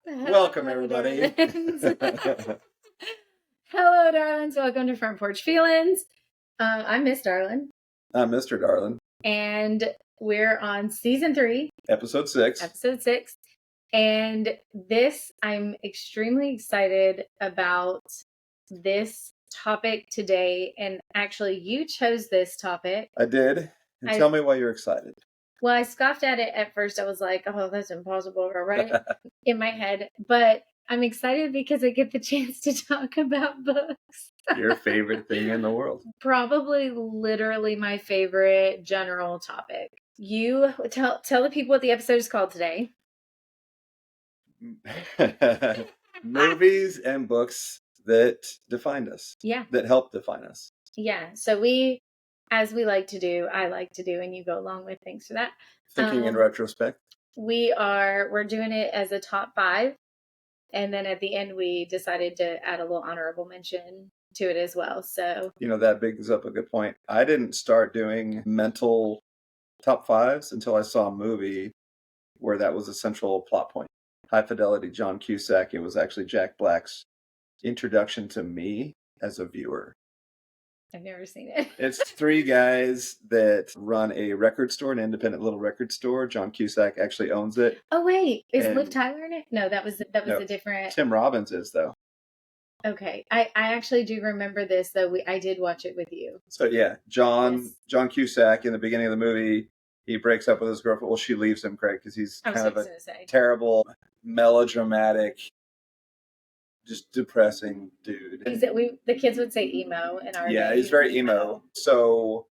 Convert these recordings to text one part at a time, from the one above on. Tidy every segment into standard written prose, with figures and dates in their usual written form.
Welcome, everybody. Darlings. Hello, darlings. Welcome to Front Porch Feelings. I'm Ms Darlin. I'm Mr. Darlin. And we're on season 3, Episode 6. Episode 6. And I'm extremely excited about this topic today. And actually, you chose this topic. I did. And tell me why you're excited. Well, I scoffed at it at first. I was like, oh, that's impossible, right? In my head. But I'm excited because I get the chance to talk about books. Your favorite thing in the world. Probably literally my favorite general topic. You tell the people what the episode is called today. Movies and books that defined us. Yeah. That helped define us. Yeah. So as we like to do, I like to do, and you go along with, thanks for that. Thinking in retrospect. We're doing it as a top 5. And then at the end, we decided to add a little honorable mention to it as well. So, that brings up a good point. I didn't start doing mental top 5s until I saw a movie where that was a central plot point. High Fidelity, John Cusack. It was actually Jack Black's introduction to me as a viewer. I've never seen it. It's 3 guys that run a record store, an independent little record store. John Cusack actually owns it. Oh, wait. Is Liv Tyler in it? No, that was a different... Tim Robbins is, though. Okay. I actually do remember this, though. I did watch it with you. So, yeah. John Cusack, in the beginning of the movie, he breaks up with his girlfriend. Well, she leaves him, Craig, because he's kind of a terrible, melodramatic, just depressing dude. The kids would say emo in our day. He's very emo. So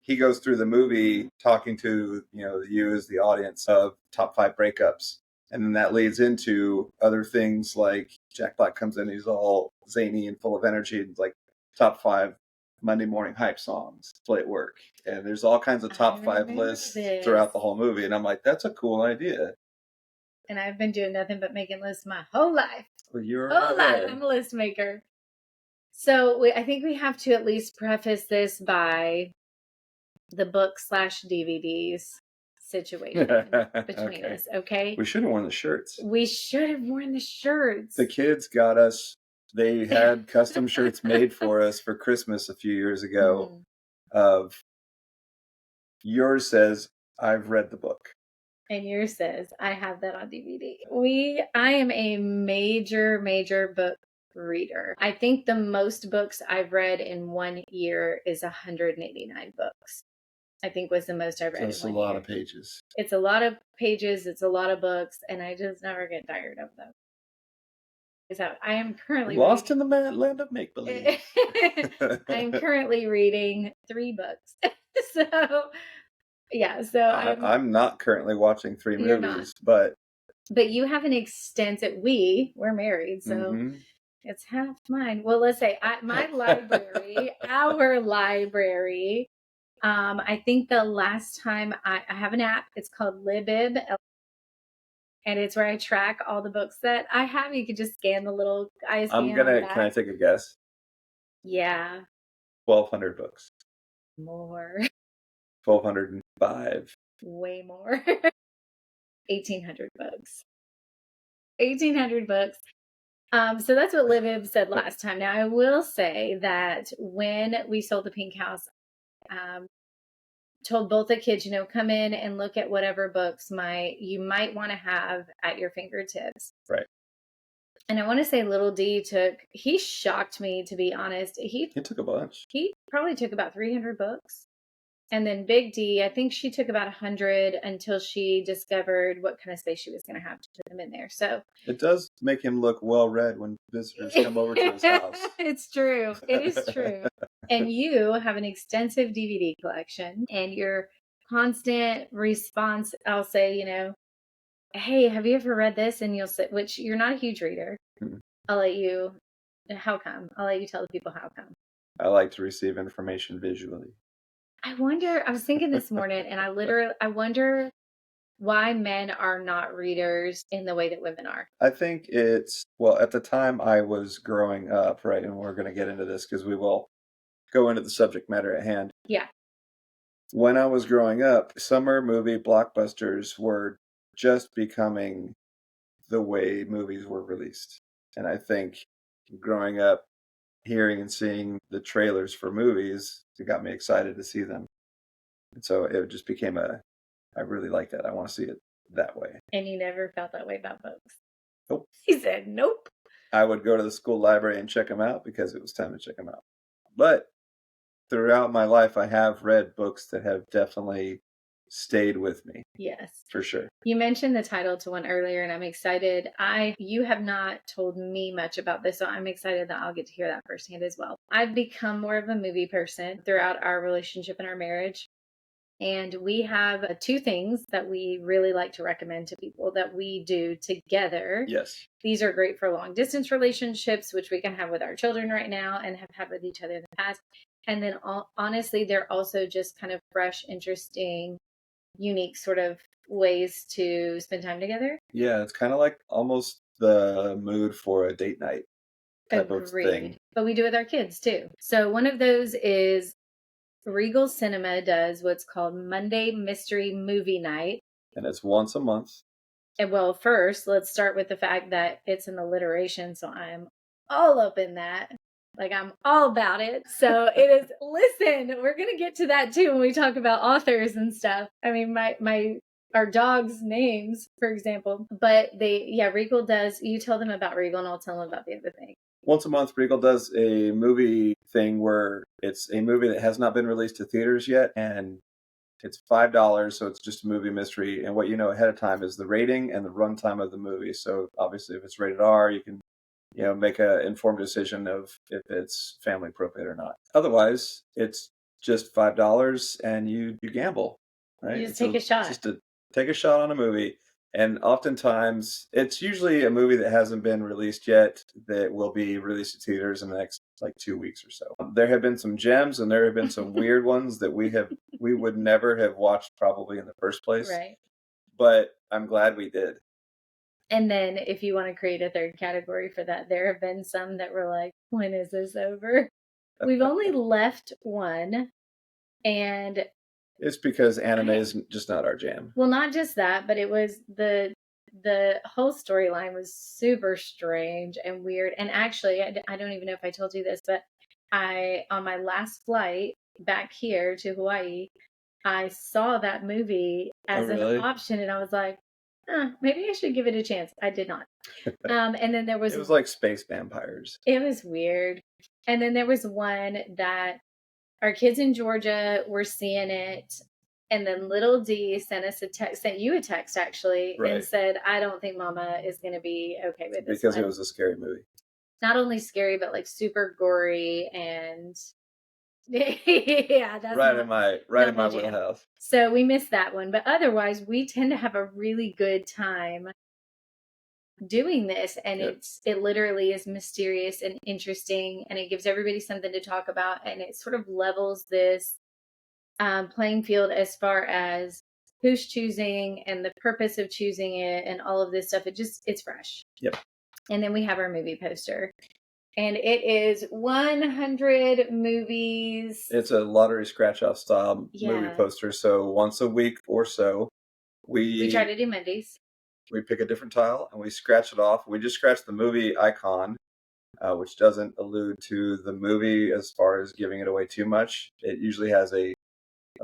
he goes through the movie talking to you as the audience of top 5 breakups, and then that leads into other things like Jack Black comes in, he's all zany and full of energy, and like top 5 Monday morning hype songs play at work, and there's all kinds of top 5 lists throughout the whole movie, and I'm like, that's a cool idea. And I've been doing nothing but making lists my whole life. Well, you're I'm a list maker. So I think we have to at least preface this by the book/DVDs situation between us, okay? We should have worn the shirts. The kids got us. They had custom shirts made for us for Christmas a few years ago. Of yours says, I've read the book. And yours says, I have that on DVD. I am a major book reader. I think the most books I've read in 1 year is 189 books. I think was the most I've read. That's a lot of pages. It's a lot of pages. It's a lot of books, and I just never get tired of them. So I am currently lost in the land of make believe. I am currently reading 3 books. So I'm not currently watching 3 movies, but you have an extensive. We're married, so it's half mine. Well, let's say my library, our library. I think the last time I have an app. It's called Libib, and it's where I track all the books that I have. You could just scan the little ISBN. Can I take a guess? Yeah. 1,200 books. More. 1,205. Way more. 1,800 books. 1,800 books. So that's what Libib said last time. Now, I will say that when we sold the Pink House, told both the kids, come in and look at whatever books you might want to have at your fingertips. Right. And I want to say little D he shocked me, to be honest. He took a bunch. He probably took about 300 books. And then Big D, I think she took about 100 until she discovered what kind of space she was going to have to put them in there. So it does make him look well-read when visitors come over to his house. It's true. It is true. And you have an extensive DVD collection, and your constant response, I'll say, hey, have you ever read this? And you'll say, which you're not a huge reader. How come? I'll let you tell the people how come. I like to receive information visually. I was thinking this morning, and I wonder why men are not readers in the way that women are. I think at the time I was growing up, right, and we're going to get into this because we will go into the subject matter at hand. Yeah. When I was growing up, summer movie blockbusters were just becoming the way movies were released. And I think growing up, hearing and seeing the trailers for movies, it got me excited to see them. And so it just became I really like that. I want to see it that way. And you never felt that way about books? Nope. He said, nope. I would go to the school library and check them out because it was time to check them out. But throughout my life, I have read books that have definitely stayed with me. Yes. For sure. You mentioned the title to one earlier, and I'm excited. You have not told me much about this, so I'm excited that I'll get to hear that firsthand as well. I've become more of a movie person throughout our relationship and our marriage. And we have two things that we really like to recommend to people that we do together. Yes. These are great for long distance relationships, which we can have with our children right now and have had with each other in the past. And then honestly, they're also just kind of fresh, interesting, unique sort of ways to spend time together. Yeah, it's kind of like almost the mood for a date night type of thing. But we do it with our kids too. So one of those is Regal Cinema does what's called Monday Mystery Movie Night. And it's once a month. And well, first, let's start with the fact that it's an alliteration. So I'm all up in that. Like, I'm all about it. So it is, listen, we're going to get to that too when we talk about authors and stuff. I mean, our dogs' names, for example. But Regal does, you tell them about Regal and I'll tell them about the other thing. Once a month, Regal does a movie thing where it's a movie that has not been released to theaters yet, and it's $5, so it's just a movie mystery. And what you know ahead of time is the rating and the runtime of the movie. So obviously, if it's rated R, you can make an informed decision of if it's family appropriate or not. Otherwise, it's just $5, and you gamble, right? You just take a shot. Just to take a shot on a movie. And oftentimes, it's usually a movie that hasn't been released yet that will be released to theaters in the next 2 weeks or so. There have been some gems and there have been some weird ones that we would never have watched probably in the first place. Right. But I'm glad we did. And then if you want to create a third category for that, there have been some that were like, when is this over? We've only left one, and it's because anime is just not our jam. Well, not just that, but it was the whole storyline was super strange and weird. And actually, I don't even know if I told you this, but on my last flight back here to Hawaii, I saw that movie as an option, and I was like, maybe I should give it a chance. I did not. And then there was... It was like space vampires. It was weird. And then there was one that our kids in Georgia were seeing it, and then little D sent you a text actually, right, and said, I don't think Mama is going to be okay with this because it was a scary movie. Not only scary, but like super gory and yeah, that's in my wheelhouse. So we missed that one, but otherwise we tend to have a really good time doing this, and it literally is mysterious and interesting, and it gives everybody something to talk about, and it sort of levels this playing field as far as who's choosing and the purpose of choosing it and all of this stuff. It's fresh. Yep. And then we have our movie poster, and it is 100 movies. It's a lottery scratch off style movie poster. So once a week or so, we try to do Mondays. We pick a different tile and we scratch it off. We just scratch the movie icon, which doesn't allude to the movie as far as giving it away too much. It usually has a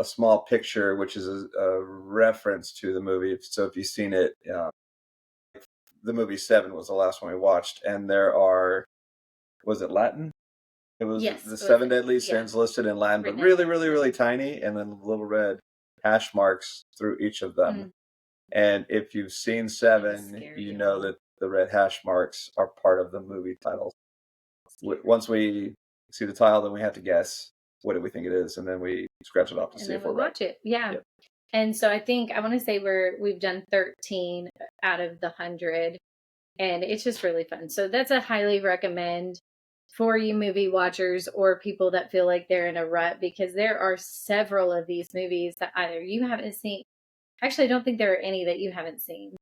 small picture, which is a reference to the movie. So if you've seen it, the movie Seven was the last one we watched, and there are, was it Latin? It was the Seven Deadly Sins listed in Latin, but really, really, really tiny, and then little red hash marks through each of them. And if you've seen Seven, you know that the red hash marks are part of the movie title. Once we see the title, then we have to guess what do we think it is, and then we scratch it off to see if we're right. Watch it, yeah. Yep. And so I want to say we've done 13 out of the 100, and it's just really fun. So that's a highly recommend for you movie watchers or people that feel like they're in a rut, because there are several of these movies that either you haven't seen. Actually, I don't think there are any that you haven't seen.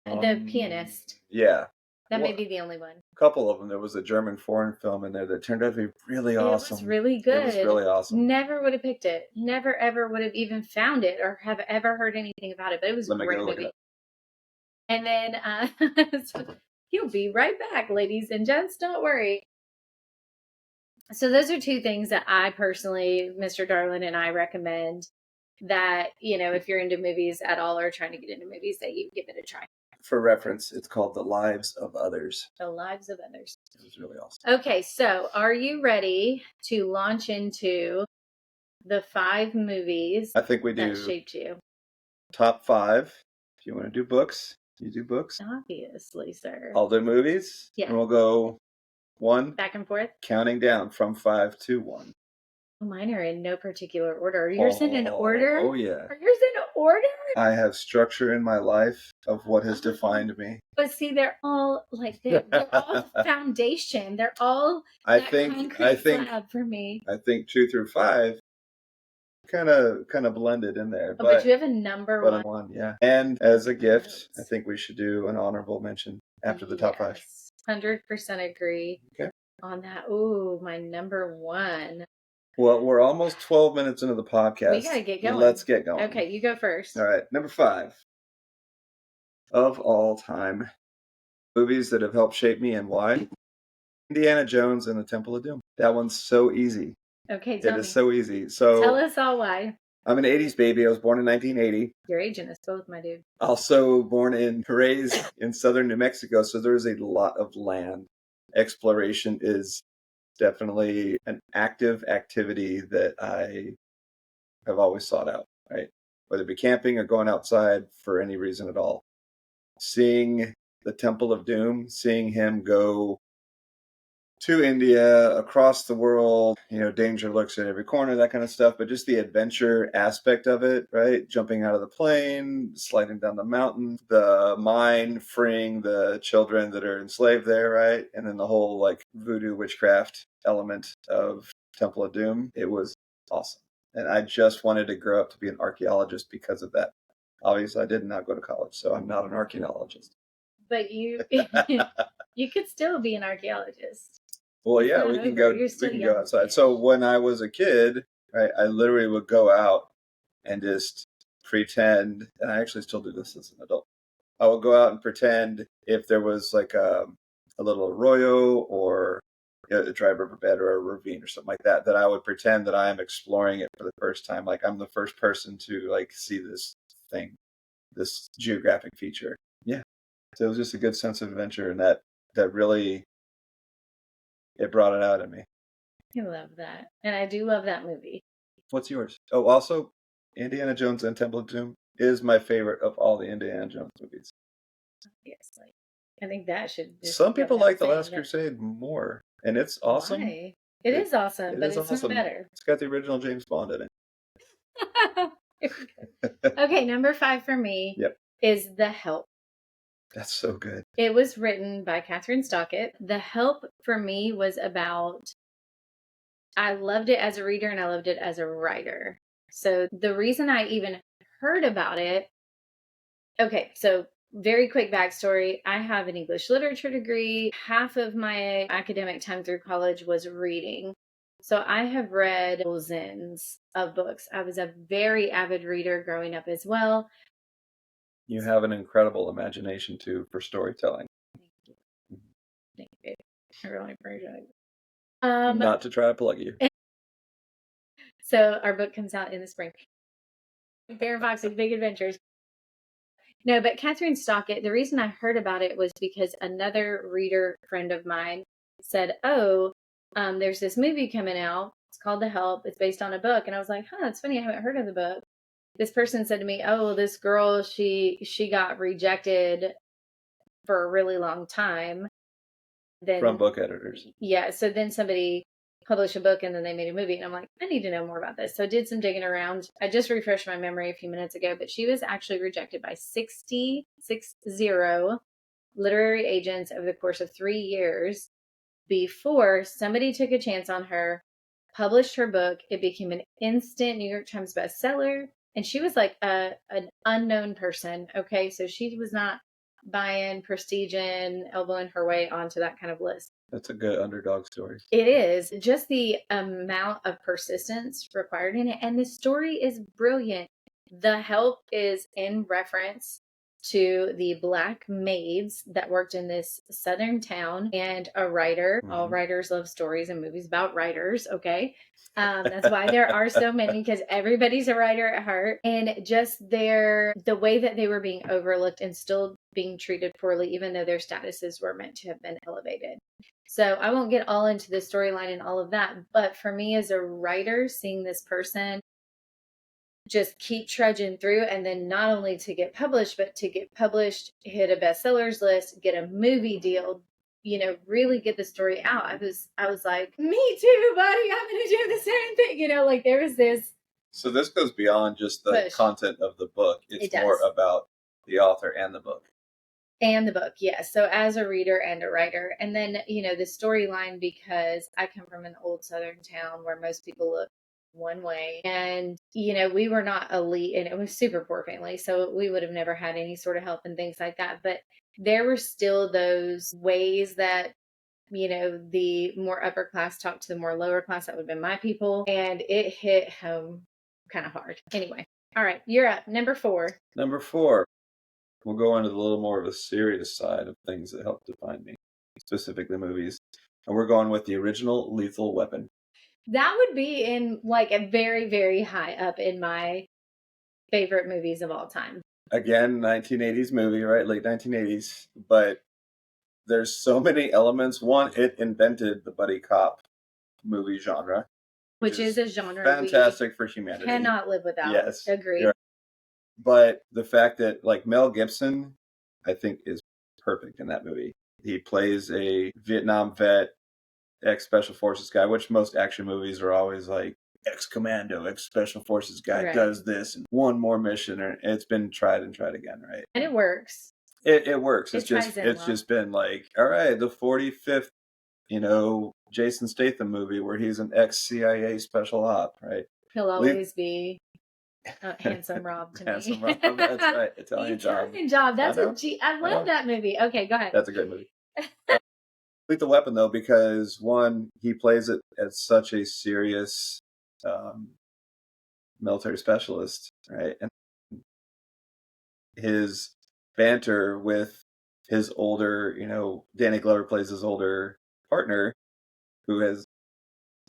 The Pianist. Yeah. That may be the only one. A couple of them. There was a German foreign film in there that turned out to be really awesome. It was really good. It was really awesome. Never would have picked it. Never, ever would have even found it or have ever heard anything about it. But it was a great movie. And then so he'll be right back, ladies and gents. Don't worry. So those are two things that I personally, Mr. Darlin and I recommend that, if you're into movies at all or trying to get into movies, that you give it a try. For reference, it's called The Lives of Others. The Lives of Others. It was really awesome. Okay, so are you ready to launch into the 5 movies I think we do that shaped you? Top 5. If you want to do books, you do books. Obviously, sir. I'll do movies. Yeah. And we'll go 1. Back and forth. Counting down from 5 to 1. Mine are in no particular order. Are yours in an order? Oh, yeah. Are yours in order? I have structure in my life of what has defined me. But see, they're all like they're all foundation. They're all concrete slab for me. I think 2 through 5 kind of blended in there. But you have a number one. One, yeah. And as a gift, I think we should do an honorable mention after the top 5. 100% agree on that. Ooh, my number 1. Well, we're almost 12 minutes into the podcast. We gotta get going. Let's get going. Okay, you go first. All right, number 5 of all time movies that have helped shape me and why. Indiana Jones and the Temple of Doom. That one's so easy. Okay, tell me. It is so easy. So tell us all why. I'm an 80s baby. I was born in 1980. You're aging us both, my dude. Also born and raised in southern New Mexico, so there's a lot of land. Exploration is definitely an active activity that I have always sought out, right? Whether it be camping or going outside for any reason at all. Seeing the Temple of Doom, seeing him go to India, across the world, danger lurks at every corner, that kind of stuff, but just the adventure aspect of it, right? Jumping out of the plane, sliding down the mountain, the mine, freeing the children that are enslaved there, right? And then the whole like voodoo witchcraft element of Temple of Doom. It was awesome. And I just wanted to grow up to be an archaeologist because of that. Obviously, I did not go to college, so I'm not an archaeologist. But you you could still be an archaeologist. Well, yeah, we can go outside. So when I was a kid, right, I literally would go out and just pretend, and I actually still do this as an adult. I would go out and pretend if there was like a little arroyo or a dry riverbed or a ravine or something like that, that I would pretend that I am exploring it for the first time. Like I'm the first person to like see this thing, this geographic feature. Yeah. So it was just a good sense of adventure, and that really, it brought it out in me. I love that. And I do love that movie. What's yours? Oh, also, Indiana Jones and Temple of Doom is my favorite of all the Indiana Jones movies. Yes, I think that should. Some people like The Last Crusade more, and it's awesome. Why? It is awesome, but it's awesome. Not better. It's got the original James Bond in it. Okay, number 5 for me is The Help. That's so good. It was written by Catherine Stockett. The Help for me was about, I loved it as a reader and I loved it as a writer. So the reason I even heard about it, okay, so very quick backstory. I have an English literature degree. Half of my academic time through college was reading. So I have read dozens of books. I was a very avid reader growing up as well. You have an incredible imagination, too, for storytelling. Thank you. I really appreciate it. Not to try to plug you. So our book comes out in the spring. Bear and Fox's Big Adventures. No, but Catherine Stockett, the reason I heard about it was because another reader friend of mine said, there's this movie coming out. It's called The Help. It's based on a book. And I was like, it's funny. I haven't heard of the book. This person said to me, this girl, she got rejected for a really long time. Then, from book editors. Yeah. So then somebody published a book and then they made a movie. And I'm like, I need to know more about this. So I did some digging around. I just refreshed my memory a few minutes ago, but she was actually rejected by 60 literary agents over the course of 3 years before somebody took a chance on her, published her book. It became an instant New York Times bestseller. And she was like an unknown person. Okay. So she was not buying prestige and elbowing her way onto that kind of list. That's a good underdog story. It is. Just the amount of persistence required in it. And the story is brilliant. The Help is in reference to the black maids that worked in this southern town and a writer. All writers love stories and movies about writers. Okay. That's why there are so many, because everybody's a writer at heart. And just the way that they were being overlooked and still being treated poorly, even though their statuses were meant to have been elevated. So I won't get all into the storyline and all of that. But for me as a writer, seeing this person just keep trudging through, and then not only to get published, but to get published, hit a bestsellers list, get a movie deal, really get the story out. I was like, me too, buddy. I'm going to do the same thing. Like there was this. So this goes beyond just the content of the book. It's more about the author and the book. And the book, yes. So as a reader and a writer. And then, the storyline, because I come from an old southern town where most people look one way. And, we were not elite, and it was super poor family. So we would have never had any sort of help and things like that. But there were still those ways that, the more upper class talked to the more lower class. That would have been my people. And it hit home kind of hard. Anyway. All right. You're up. Number 4. Number 4. We'll go into a little more of a serious side of things that help define me, specifically movies. And we're going with the original Lethal Weapon. That would be in like a very, very high up in my favorite movies of all time. Again, 1980s movie, right? Late 1980s. But there's so many elements. One, it invented the buddy cop movie genre. Which is a genre fantastic for humanity. Cannot live without. Yes. Agreed. Right. But the fact that, like, Mel Gibson, I think, is perfect in that movie. He plays a Vietnam vet, ex-Special Forces guy, which most action movies are always like, ex-commando, ex-Special Forces guy does this, and one more mission. And it's been tried and tried again, right? And it works. It works. It's just been like, all right, the 45th, Jason Statham movie where he's an ex-CIA special op, right? He'll always be Handsome Rob to me. Handsome Rob, that's right. Italian Job. That's I love that movie. Okay, go ahead. That's a great movie. Lethal Weapon, though, because one, he plays it as such a serious military specialist, right? And his banter with his older, Danny Glover plays his older partner, who has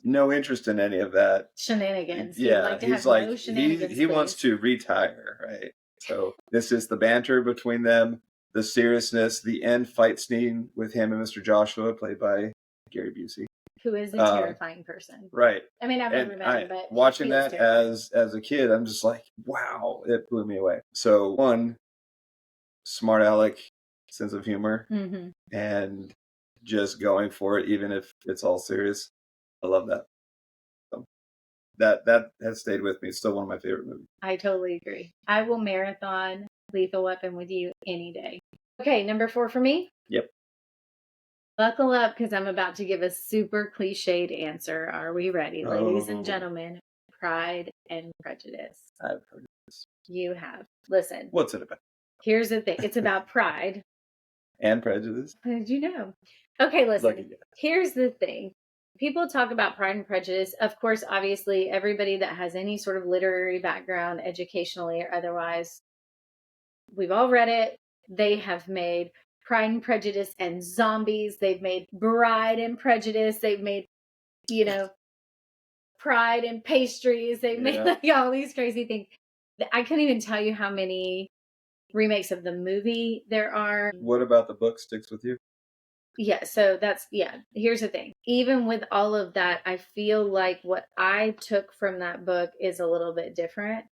no interest in any of that shenanigans. Yeah, he wants to retire, right? So this is the banter between them, the seriousness, the end fight scene with him and Mr. Joshua, played by Gary Busey, who is a terrifying person. Right. I mean, I've never met him, but watching that as a kid, I'm just like, wow, it blew me away. So one, smart aleck, sense of humor, and just going for it, even if it's all serious. I love that. So that has stayed with me. It's still one of my favorite movies. I totally agree. I will marathon Lethal Weapon with you any day. Okay, number 4 for me? Yep. Buckle up, because I'm about to give a super cliched answer. Are we ready, ladies and gentlemen? Pride and Prejudice. I've heard of this. You have. Listen. What's it about? Here's the thing. It's about pride. And prejudice? How did you know? Okay, listen. Here's the thing. People talk about Pride and Prejudice. Of course, obviously, everybody that has any sort of literary background, educationally or otherwise, we've all read it. They have made Pride and Prejudice and zombies. They've made Bride and Prejudice. They've made, Pride and pastries. They've made all these crazy things. I couldn't even tell you how many remakes of the movie there are. What about the book sticks with you? Yeah, so here's the thing. Even with all of that, I feel like what I took from that book is a little bit different.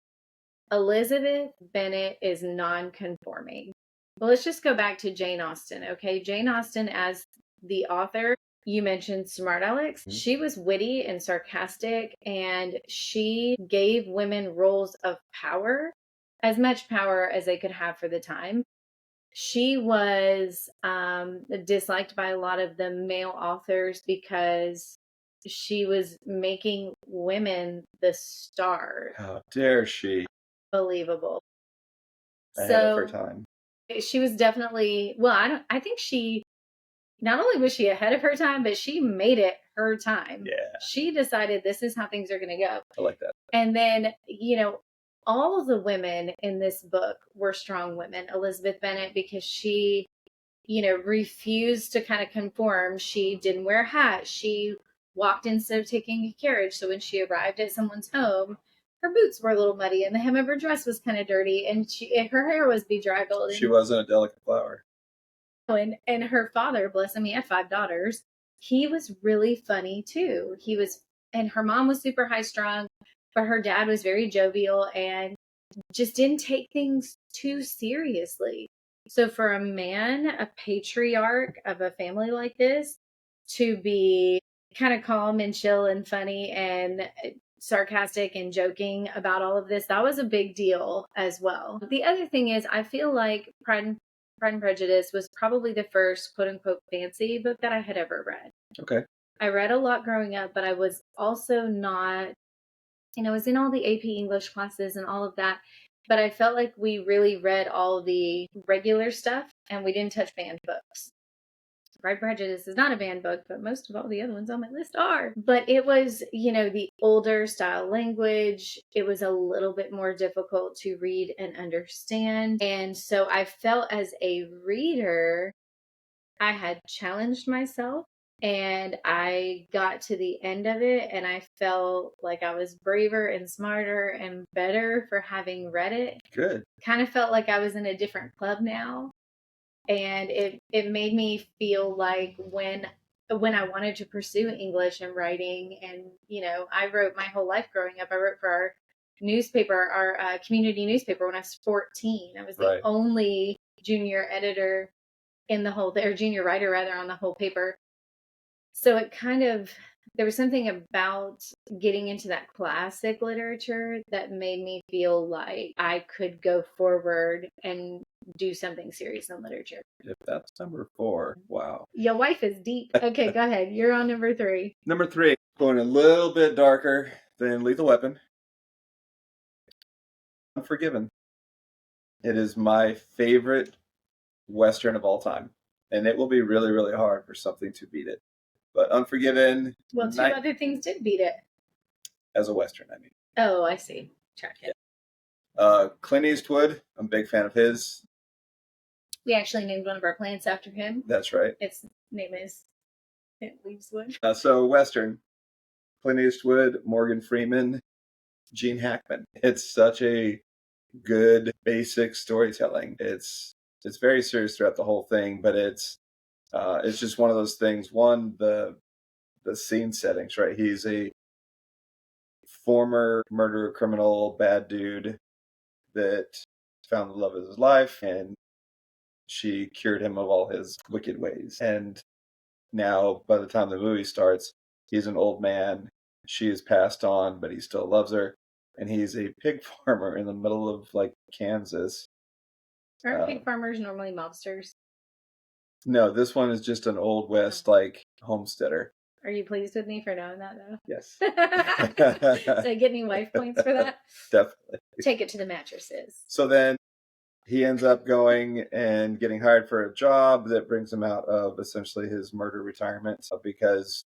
Elizabeth Bennet is non-conforming. Well, let's just go back to Jane Austen, okay? Jane Austen as the author, you mentioned smart Alex. Mm-hmm. She was witty and sarcastic, and she gave women roles of power, as much power as they could have for the time. She was disliked by a lot of the male authors because she was making women the stars. How dare she? Believable. Ahead of her time. She was definitely, I think she, not only was she ahead of her time, but she made it her time. Yeah. She decided this is how things are going to go. I like that. And then, all the women in this book were strong women. Elizabeth Bennet, because she, refused to kind of conform. She didn't wear a hat. She walked instead of taking a carriage. So when she arrived at someone's home, her boots were a little muddy and the hem of her dress was kind of dirty and her hair was bedraggled. She wasn't a delicate flower. And her father, bless him, he had 5 daughters. He was really funny too. And her mom was super high strung, but her dad was very jovial and just didn't take things too seriously. So for a man, a patriarch of a family like this, to be kind of calm and chill and funny and sarcastic and joking about all of this, that was a big deal as well. The other thing is, I feel like Pride and Prejudice was probably the first quote unquote fancy book that I had ever read. Okay. I read a lot growing up, but I was also not, I was in all the AP English classes and all of that. But I felt like we really read all the regular stuff and we didn't touch banned books. Pride and Prejudice is not a banned book, but most of all the other ones on my list are. But it was, the older style language. It was a little bit more difficult to read and understand. And so I felt as a reader, I had challenged myself. And I got to the end of it and I felt like I was braver and smarter and better for having read it. Good. Kind of felt like I was in a different club now. And it made me feel like when I wanted to pursue English and writing and, I wrote my whole life growing up. I wrote for our newspaper, our community newspaper when I was 14. I was the only junior editor in the whole, or junior writer rather, on the whole paper. So it there was something about getting into that classic literature that made me feel like I could go forward and do something serious in literature. If that's number 4, wow. Your wife is deep. Okay, go ahead. You're on number 3. Number 3, going a little bit darker than Lethal Weapon. Unforgiven. It is my favorite Western of all time. And it will be really, really hard for something to beat it. But Unforgiven. Well, 2 other things did beat it. As a Western, I mean. Oh, I see. Track it. Yeah. Clint Eastwood. I'm a big fan of his. We actually named one of our plants after him. That's right. Its name is Leaveswood. So Western. Clint Eastwood, Morgan Freeman, Gene Hackman. It's such a good basic storytelling. It's very serious throughout the whole thing, but it's just one of those things. One, the scene settings, right? He's a former murderer, criminal, bad dude that found the love of his life, and she cured him of all his wicked ways. And now, by the time the movie starts, he's an old man. She has passed on, but he still loves her. And he's a pig farmer in the middle of, Kansas. Aren't pig farmers normally mobsters? No, this one is just an Old West, homesteader. Are you pleased with me for knowing that, though? Yes. So get any wife points for that? Definitely. Take it to the mattresses. So then he ends up going and getting hired for a job that brings him out of essentially his murder retirement because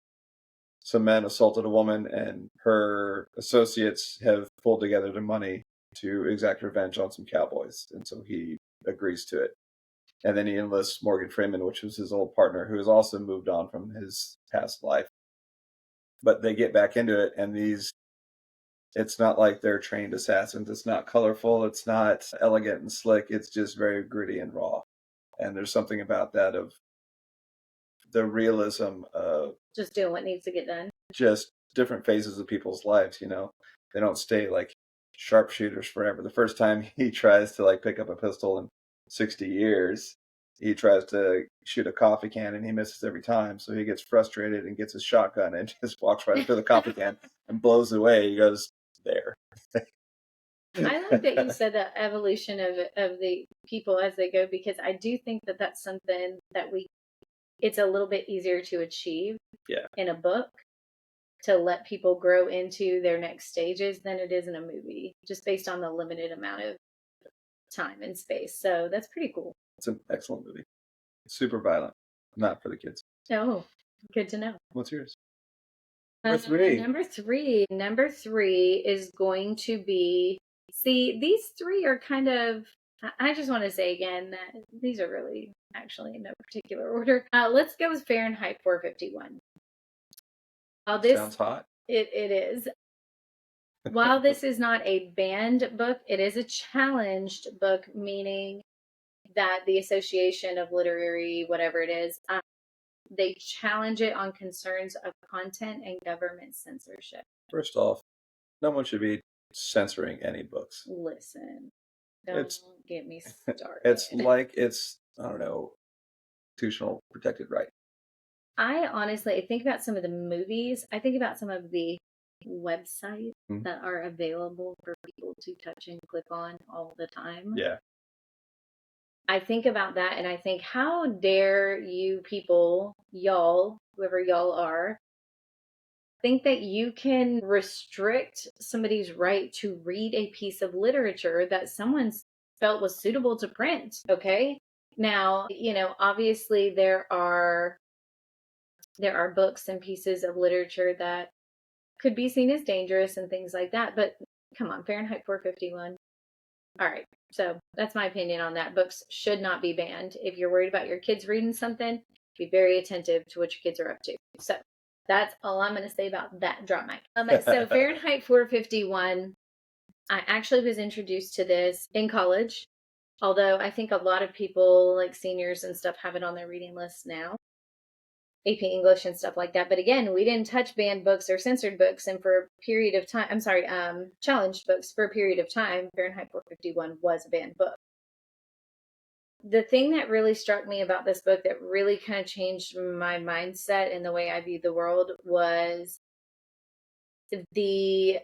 some men assaulted a woman and her associates have pulled together the money to exact revenge on some cowboys. And so he agrees to it. And then he enlists Morgan Freeman, which was his old partner, who has also moved on from his past life. But they get back into it, and it's not like they're trained assassins. It's not colorful. It's not elegant and slick. It's just very gritty and raw. And there's something about that of the realism of just doing what needs to get done. Just different phases of people's lives, They don't stay like sharpshooters forever. The first time he tries to pick up a pistol in 60 years, he tries to shoot a coffee can and he misses every time. So he gets frustrated and gets his shotgun and just walks right up to the coffee can and blows it away. He goes, there. I like that you said the evolution of the people as they go, because I do think that that's something that it's a little bit easier to achieve in a book, to let people grow into their next stages than it is in a movie, just based on the limited amount of time and space. So that's pretty cool. It's an excellent movie. Super violent. Not for the kids. Oh, good to know. What's yours? Number three is going to be See, these three are kind of, I just want to say again that these are really actually in no particular order. Let's go with Fahrenheit 451. Sounds hot. It is. While this is not a banned book, it is a challenged book, meaning that the Association of Literary, whatever it is, they challenge it on concerns of content and government censorship. First off, no one should be censoring any books. Listen, don't get me started. It's like I don't know, constitutional protected right. I think about some of the movies. I think about some of the websites that are available for people to touch and click on all the time. Yeah. I think about that and I think, how dare you people, y'all, whoever y'all are, think that you can restrict somebody's right to read a piece of literature that someone felt was suitable to print, okay? Now, obviously there are books and pieces of literature that could be seen as dangerous and things like that, but come on, Fahrenheit 451. All right. So that's my opinion on that. Books should not be banned. If you're worried about your kids reading something, be very attentive to what your kids are up to. So that's all I'm going to say about that. Drop mic. So Fahrenheit 451, I actually was introduced to this in college, although I think a lot of people, like seniors and stuff, have it on their reading list now. AP English and stuff like that. But again, we didn't touch banned books or censored books. And for a period of time, challenged books for a period of time, Fahrenheit 451 was a banned book. The thing that really struck me about this book that really kind of changed my mindset and the way I viewed the world was the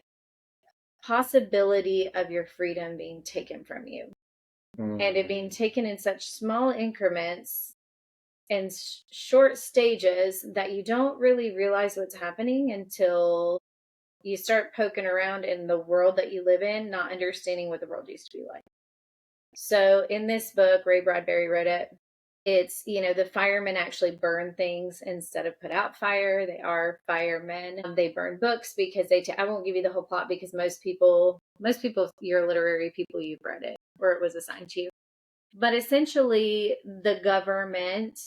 possibility of your freedom being taken from you. And it being taken in such small increments and short stages that you don't really realize what's happening until you start poking around in the world that you live in, not understanding what the world used to be like. So in this book, Ray Bradbury wrote it. It's, the firemen actually burn things instead of put out fire. They are firemen. They burn books because I won't give you the whole plot because most people, you're literary people, you've read it or it was assigned to you. But essentially, the government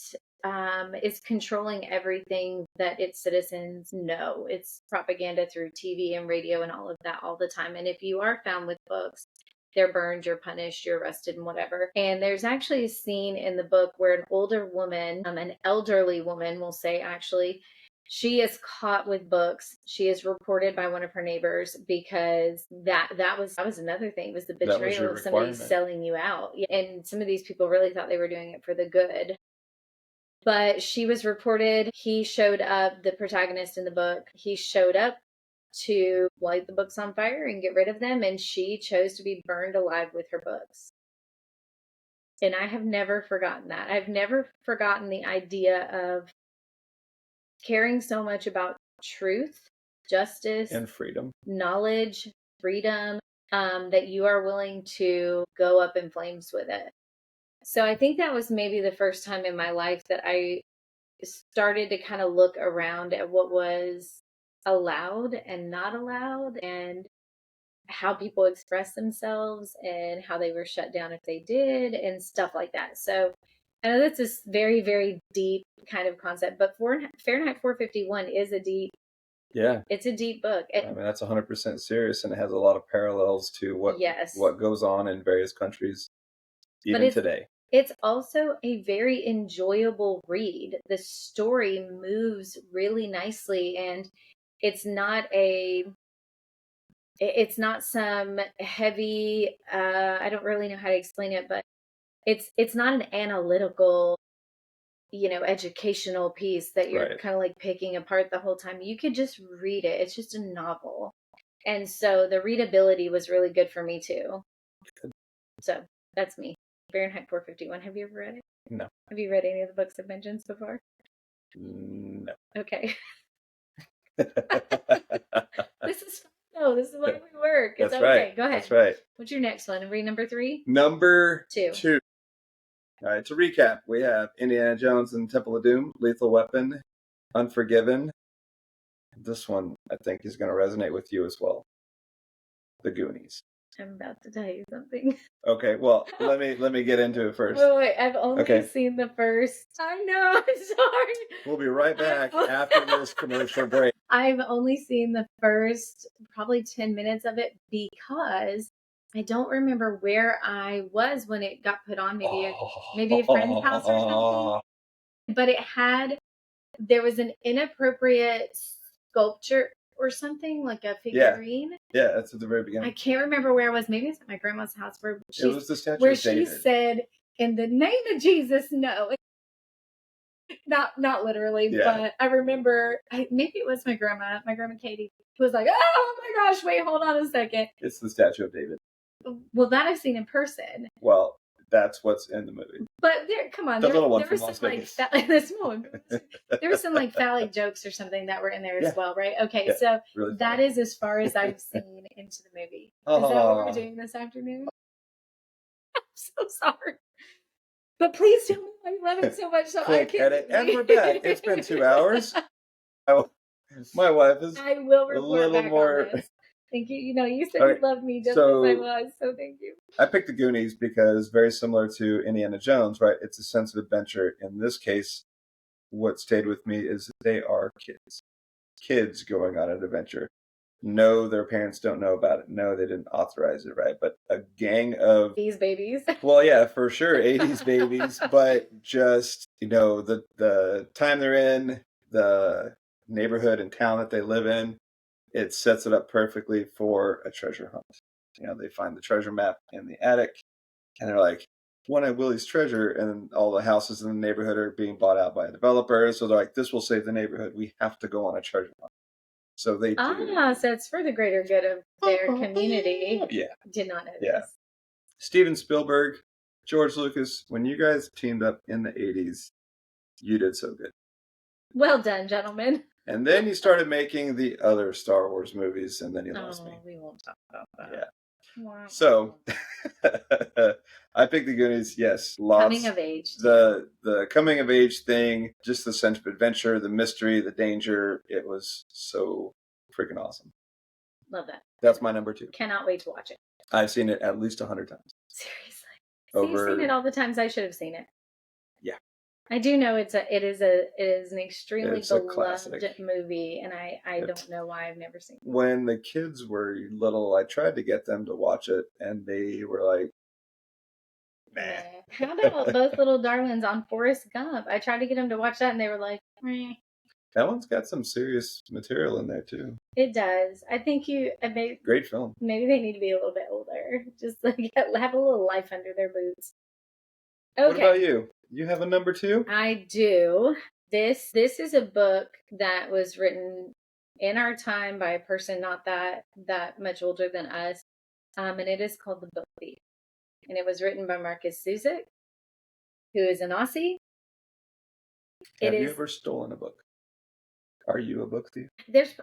is controlling everything that its citizens know. It's propaganda through TV and radio and all of that all the time. And if you are found with books, they're burned, you're punished, you're arrested, and whatever. And there's actually a scene in the book where an older woman, an elderly woman, will say, actually, she is caught with books. She is reported by one of her neighbors because that was another thing, was the betrayal of somebody selling you out. And some of these people really thought they were doing it for the good. But she was reported. He showed up, the protagonist in the book, he showed up to light the books on fire and get rid of them. And she chose to be burned alive with her books. And I have never forgotten that. I've never forgotten the idea of caring so much about truth, justice, and freedom, knowledge, freedom, that you are willing to go up in flames with it. So I think that was maybe the first time in my life that I started to kind of look around at what was allowed and not allowed, and how people express themselves and how they were shut down if they did and stuff like that. So I know that's this very, very deep kind of concept, but Fahrenheit 451 is a deep, it's a deep book. I mean, that's 100% serious, and it has a lot of parallels to what goes on in various countries even today. It's also a very enjoyable read. The story moves really nicely, and it's not some heavy, I don't really know how to explain it, but it's not an analytical, educational piece that you're kind of like picking apart the whole time. You could just read it. It's just a novel. And so the readability was really good for me too. Good. So that's me. Fahrenheit 451. Have you ever read it? No. Have you read any of the books I've mentioned before? No. Okay. This is why we work. It's okay. Right. Go ahead. That's right. What's your next one? Read number 3? Number 2. All right, to recap, we have Indiana Jones and Temple of Doom, Lethal Weapon, Unforgiven. This one, I think, is going to resonate with you as well. The Goonies. I'm about to tell you something. Okay, well, let me get into it first. Wait, I've only seen the first. I know, I'm sorry. We'll be right back after this commercial break. I've only seen the first probably 10 minutes of it because I don't remember where I was when it got put on. Maybe a friend's house or something. But there was an inappropriate sculpture or something, like a figurine. Yeah, that's at the very beginning. I can't remember where I was. Maybe it's at my grandma's house it was the statue of David. She said, "In the name of Jesus, no." Not literally, but I remember. Maybe it was my grandma Katie, who was like, "Oh my gosh, wait, hold on a second." It's the statue of David. Well, that I've seen in person. Well, that's what's in the movie. But come on, the little one from Las Vegas. There were some like phallic jokes or something that were in there as well, right? Okay, so really that is as far as I've seen into the movie. Is that what we're doing this afternoon? I'm so sorry. But please tell me why you love it so much. So Click edit, and we're back. It's been 2 hours. My wife is I will report a little back more. On this. Thank you. You said you loved me just as I was, so thank you. I picked the Goonies because very similar to Indiana Jones, right? It's a sense of adventure. In this case, what stayed with me is they are kids. Kids going on an adventure. No, their parents don't know about it. No, they didn't authorize it, right? But a gang of... These babies. Well, yeah, for sure, 80s babies. But just, the time they're in, the neighborhood and town that they live in, it sets it up perfectly for a treasure hunt. They find the treasure map in the attic, and they're like, One-Eyed Willie's treasure, and all the houses in the neighborhood are being bought out by a developer. So they're like, this will save the neighborhood. We have to go on a treasure hunt. So they do. So it's for the greater good of their community. Yeah. Did not know this. Steven Spielberg, George Lucas, when you guys teamed up in the 80s, you did so good. Well done, gentlemen. And then you started making the other Star Wars movies, and then you lost me. We won't talk about that. Yeah. Wow. So, I picked the Goonies, yes. Lots. Coming of age. The coming of age thing, just the sense of adventure, the mystery, the danger. It was so freaking awesome. Love that. That's my number 2. Cannot wait to watch it. I've seen it at least 100 times. Seriously. You've seen it all the times I should have seen it. Yeah. I do know it is an extremely beloved movie, and I don't know why I've never seen it. When the kids were little, I tried to get them to watch it, and they were like, nah. How about both little darlings on Forrest Gump? I tried to get them to watch that, and they were like, meh. That one's got some serious material in there, too. It does. I think great film. Maybe they need to be a little bit older. Just like have a little life under their boots. Okay. What about you? You have a number 2? I do. This is a book that was written in our time by a person not that much older than us, and it is called The Book Thief, and it was written by Marcus Zusak, who is an Aussie. Have you ever stolen a book? Are you a book thief? There's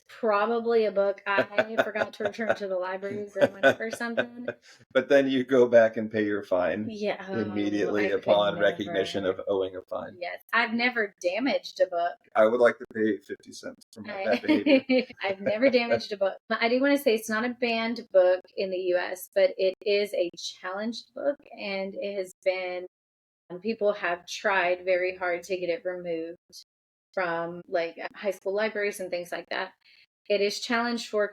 probably a book I forgot to return to the library growing up or something. But then you go back and pay your fine immediately upon recognition of owing a fine. Yes. I've never damaged a book. I would like to pay 50 cents for my bad behavior. I've never damaged a book. I do want to say it's not a banned book in the U.S., but it is a challenged book, and it has been, people have tried very hard to get it removed from like high school libraries and things like that. It is challenged for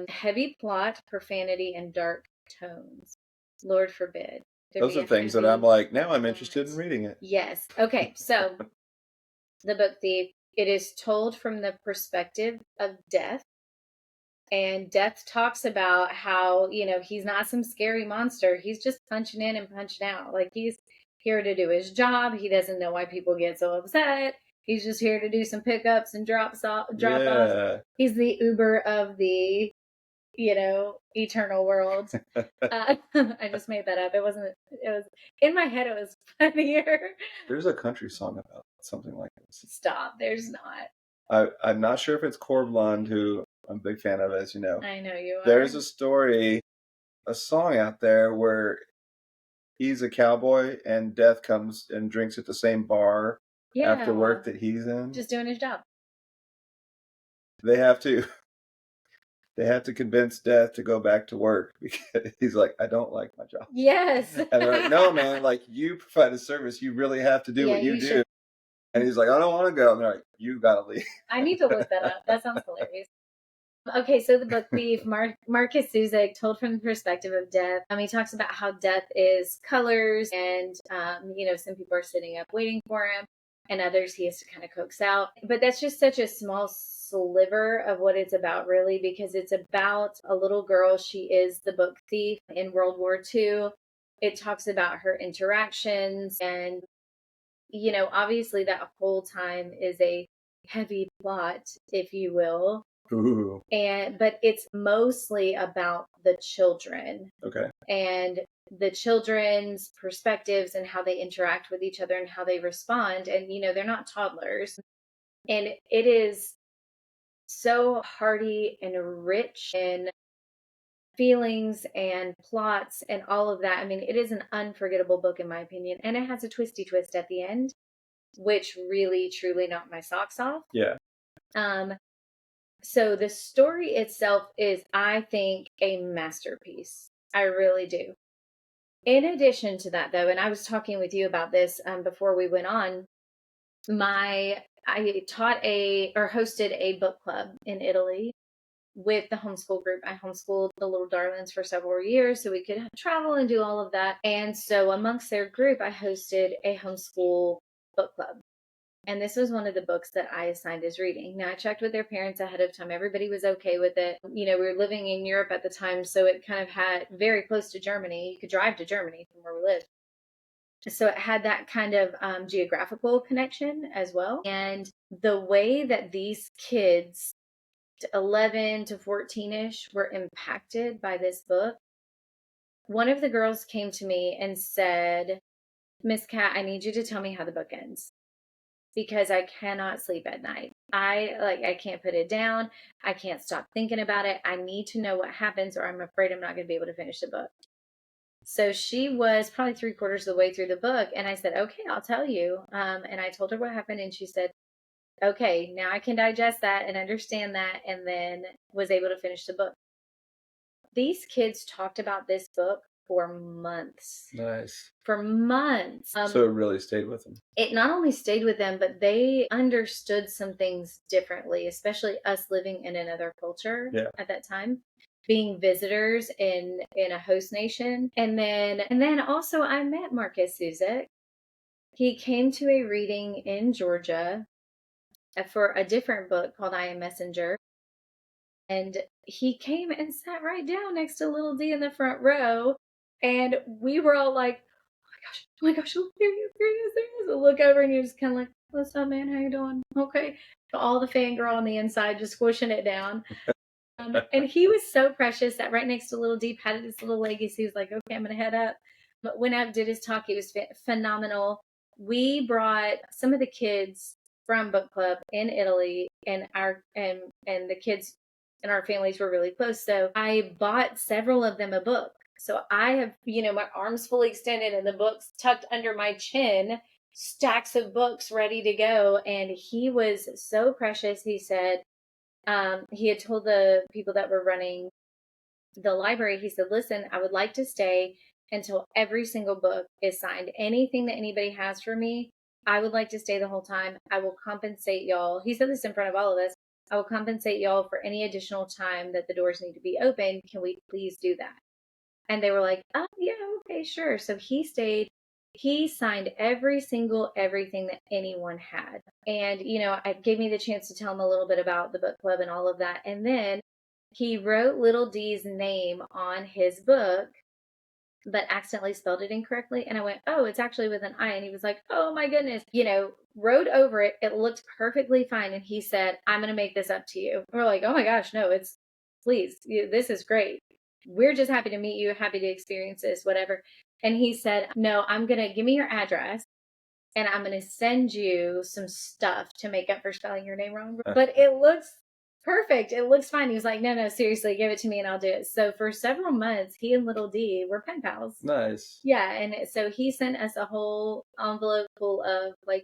heavy plot, profanity, and dark tones. Lord forbid. Those are things that I'm like, now I'm interested in reading it. Yes. Okay. So The Book Thief, it is told from the perspective of Death. And Death talks about how, he's not some scary monster. He's just punching in and punching out. Like, he's here to do his job. He doesn't know why people get so upset. He's just here to do some pickups and drop offs. He's the Uber of the, eternal world. I just made that up. It was in my head. It was funnier. There's a country song about something like this. Stop. There's not. I'm not sure if it's Corb Lund, who I'm a big fan of, as you know. I know you are. There's a song out there where he's a cowboy and Death comes and drinks at the same bar after work that he's in. Just doing his job. They have to they have to convince Death to go back to work because he's like, I don't like my job. Yes. And they're like, no, man, like you provide a service, you really have to do what you do. Should. And he's like, I don't want to go. And they're like, you gotta leave. I need to look that up. That sounds hilarious. Okay, so the book Thief, Marcus Zuzak, told from the perspective of Death. He talks about how Death is colors, and some people are sitting up waiting for him, and others he has to kind of coax out. But that's just such a small sliver of what it's about, really, because it's about a little girl. She is the book thief in World War II. It talks about her interactions, and obviously that whole time is a heavy plot, if you will. Ooh. But it's mostly about the children. Okay. And the children's perspectives and how they interact with each other and how they respond. And, they're not toddlers. And it is so hearty and rich in feelings and plots and all of that. I mean, it is an unforgettable book, in my opinion. And it has a twisty twist at the end, which really, truly knocked my socks off. Yeah. So the story itself is, I think, a masterpiece. I really do. In addition to that, though, and I was talking with you about this before we went on, I hosted a book club in Italy with the homeschool group. I homeschooled the little Darlins for several years so we could travel and do all of that. And so amongst their group, I hosted a homeschool book club. And this was one of the books that I assigned as reading. Now, I checked with their parents ahead of time. Everybody was okay with it. We were living in Europe at the time, so it kind of had very close to Germany. You could drive to Germany from where we lived. So it had that kind of geographical connection as well. And the way that these kids, 11 to 14-ish, were impacted by this book. One of the girls came to me and said, Miss Cat, I need you to tell me how the book ends, because I cannot sleep at night. I can't put it down. I can't stop thinking about it. I need to know what happens, or I'm afraid I'm not going to be able to finish the book. So she was probably 3/4 of the way through the book. And I said, okay, I'll tell you. And I told her what happened. And she said, okay, now I can digest that and understand that. And then was able to finish the book. These kids talked about this book for months. Nice. For months. So it really stayed with them. It not only stayed with them, but they understood some things differently, especially us living in another culture at that time, being visitors in a host nation. And then also I met Marcus Zuzak. He came to a reading in Georgia for a different book called I Am Messenger. And he came and sat right down next to Little D in the front row. And we were all like, oh my gosh, look, there he is. I look over and you're just kind of like, what's up, man? How you doing? Okay. All the fangirl on the inside, just squishing it down. And he was so precious that right next to Little D, patted his little legacy. He was like, okay, I'm going to head up. But when I did his talk, it was phenomenal. We brought some of the kids from book club in Italy, and the kids and our families were really close. So I bought several of them a book. So I have, my arms fully extended and the books tucked under my chin, stacks of books ready to go. And he was so precious. He said, he had told the people that were running the library, he said, listen, I would like to stay until every single book is signed. Anything that anybody has for me, I would like to stay the whole time. I will compensate y'all. He said this in front of all of us. I will compensate y'all for any additional time that the doors need to be open. Can we please do that? And they were like, oh, yeah, okay, sure. So he stayed. He signed everything that anyone had. And, it gave me the chance to tell him a little bit about the book club and all of that. And then he wrote Little D's name on his book, but accidentally spelled it incorrectly. And I went, oh, it's actually with an I. And he was like, oh my goodness, wrote over it. It looked perfectly fine. And he said, I'm going to make this up to you. And we're like, oh my gosh, no, please, this is great. We're just happy to meet you, happy to experience this, whatever. And he said, no, I'm going to give me your address and I'm going to send you some stuff to make up for spelling your name wrong. But it looks perfect. It looks fine. He was like, no, seriously, give it to me and I'll do it. So for several months, he and Little D were pen pals. Nice. Yeah. And so he sent us a whole envelope full of like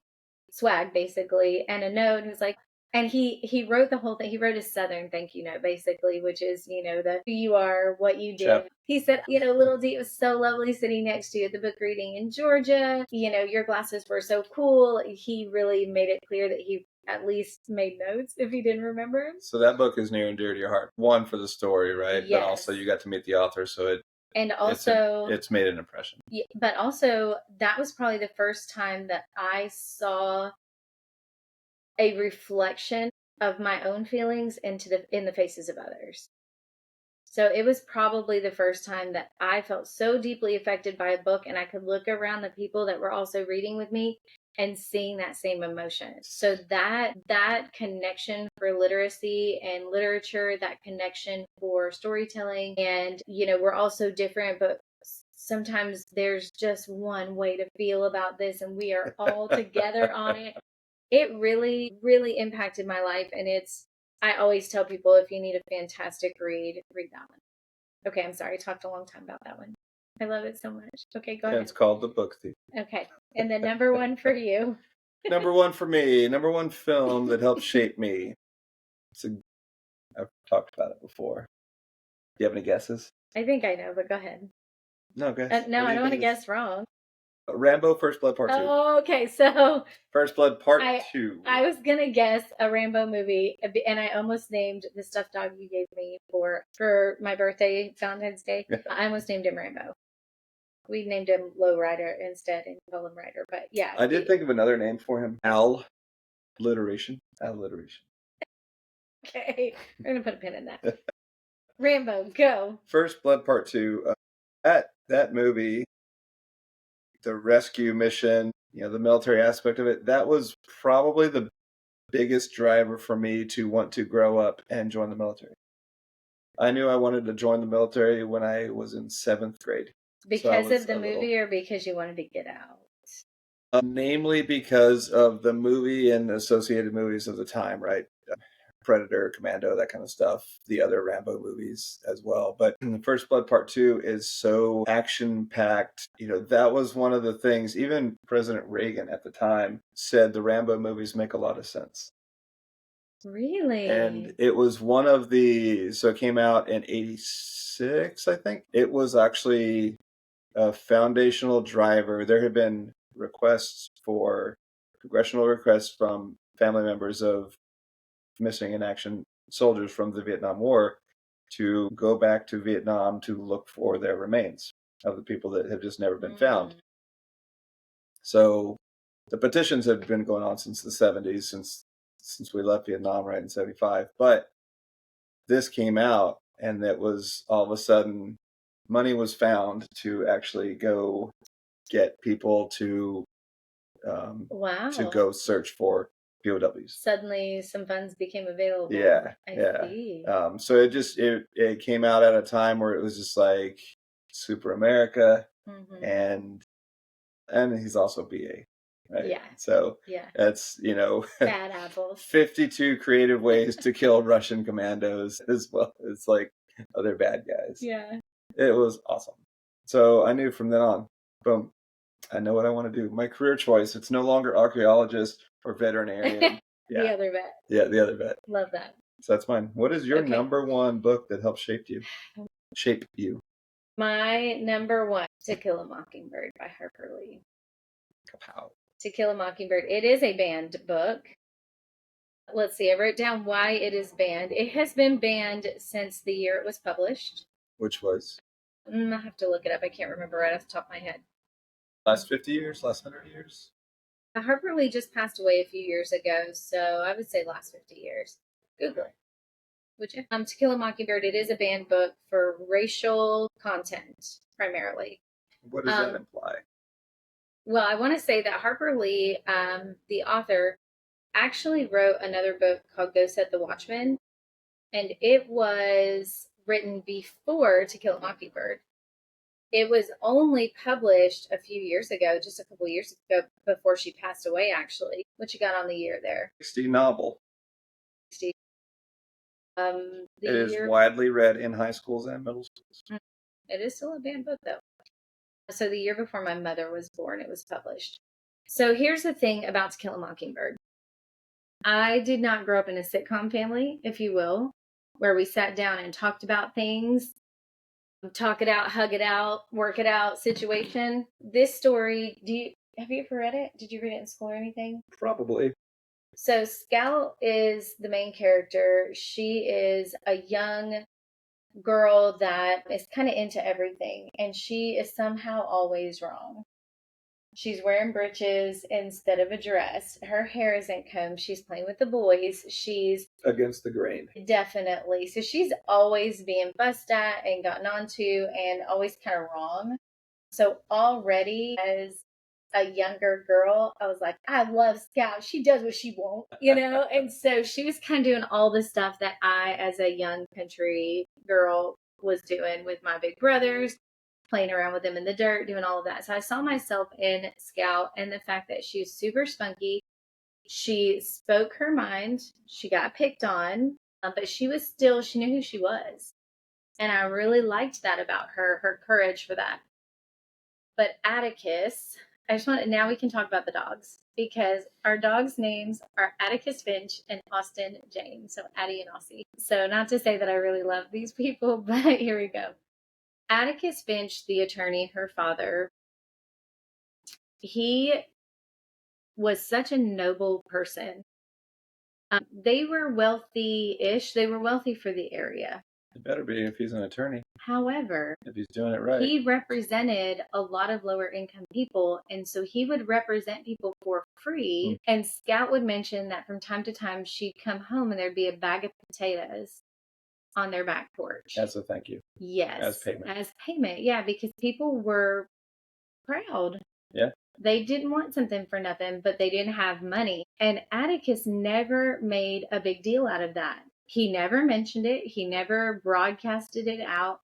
swag, basically, and a note. He was like, And he wrote the whole thing. He wrote a Southern thank you note, basically, which is, the who you are, what you did. Chef. He said, Little D, it was so lovely sitting next to you at the book reading in Georgia. Your glasses were so cool. He really made it clear that he at least made notes if he didn't remember. So that book is near and dear to your heart. One, for the story, right? Yes. But also you got to meet the author, so it's made an impression. Yeah, but also that was probably the first time that I saw a reflection of my own feelings in the faces of others. So it was probably the first time that I felt so deeply affected by a book, and I could look around the people that were also reading with me and seeing that same emotion. So that connection for literacy and literature, that connection for storytelling, and we're all so different, but sometimes there's just one way to feel about this, and we are all together on it. It really, really impacted my life, and I always tell people, if you need a fantastic read that one. Okay, I'm sorry. I talked a long time about that one. I love it so much. Okay, go ahead. It's called The Book Thief. Okay, and the number one for you. Number one for me. Number one film that helped shape me. I've talked about it before. Do you have any guesses? I think I know, but go ahead. No, guess. No, I don't want to guess wrong. Rambo First Blood Part 2. Oh, okay. So First Blood Part 2. I was going to guess a Rambo movie, and I almost named the stuffed dog you gave me for my birthday, Valentine's Day. I almost named him Rambo. We named him Lowrider instead and call him Rider. But yeah. I did think of another name for him. Alliteration. Okay. We're going to put a pin in that. Rambo, go. First Blood Part 2. That movie, the rescue mission, the military aspect of it, that was probably the biggest driver for me to want to grow up and join the military. I knew I wanted to join the military when I was in 7th grade. Because of the movie or because you wanted to get out? Namely because of the movie and associated movies of the time, right? Predator, Commando, that kind of stuff. The other Rambo movies as well. But the First Blood Part 2 is so action-packed. That was one of the things, even President Reagan at the time said the Rambo movies make a lot of sense. Really? And it was so it came out in 86, I think. It was actually a foundational driver. There had been congressional requests from family members of missing in action soldiers from the Vietnam War to go back to Vietnam to look for their remains of the people that have just never been found. So the petitions have been going on since the 70s, since we left Vietnam, right, in 75. But this came out, and that was all of a sudden money was found to actually go get people to go search for POWs. Suddenly some funds became available. Yeah. See. So it came out at a time where it was just like super America, and he's also BA. Right? Yeah. So that's, bad apples. 52 creative ways to kill Russian commandos as well. It's like other bad guys. Yeah. It was awesome. So I knew from then on, boom, I know what I want to do. My career choice, it's no longer archaeologist or veterinarian. Yeah. The other vet. Yeah, the other vet. Love that. So that's mine. What is your number one book that helped shape you? My number one, To Kill a Mockingbird by Harper Lee. Kapow. To Kill a Mockingbird. It is a banned book. Let's see. I wrote down why it is banned. It has been banned since the year it was published. Which was? I have to look it up. I can't remember right off the top of my head. Last 50 years? Last 100 years? Harper Lee just passed away a few years ago, so I would say last 50 years. Google it. Would you? To Kill a Mockingbird, it is a banned book for racial content, primarily. What does that imply? Well, I want to say that Harper Lee, the author, actually wrote another book called Go Set the Watchman, and it was written before To Kill a Mockingbird. It was only published a few years ago, just a couple years ago, before she passed away, actually. What you got on the year there? 60 novel. 60. It is widely read in high schools and middle schools. It is still a banned book, though. So the year before my mother was born, it was published. So here's the thing about To Kill a Mockingbird. I did not grow up in a sitcom family, if you will, where we sat down and talked about things, talk it out, hug it out, work it out situation. This story, have you ever read it? Did you read it in school or anything? Probably. So Scout is the main character. She is a young girl that is kind of into everything, and she is somehow always wrong. She's wearing breeches instead of a dress. Her hair isn't combed. She's playing with the boys. She's against the grain. Definitely. So she's always being fussed at and gotten onto and always kind of wrong. So already as a younger girl, I was like, I love Scout. She does what she wants, And so she was kind of doing all the stuff that I, as a young country girl, was doing with my big brothers, playing around with them in the dirt, doing all of that. So I saw myself in Scout, and the fact that she was super spunky. She spoke her mind. She got picked on, but she knew who she was. And I really liked that about her courage for that. But Atticus, now we can talk about the dogs, because our dogs' names are Atticus Finch and Austin Jane. So Addie and Aussie. So not to say that I really love these people, but here we go. Atticus Finch, the attorney, her father, he was such a noble person. They were wealthy-ish. They were wealthy for the area. It better be if he's an attorney. However, if he's doing it right, he represented a lot of lower income people, and so he would represent people for free. And Scout would mention that from time to time she'd come home and there'd be a bag of potatoes on their back porch. As a thank you. Yes. As payment. As payment, yeah, because people were proud. Yeah. They didn't want something for nothing, but they didn't have money. And Atticus never made a big deal out of that. He never mentioned it. He never broadcasted it out.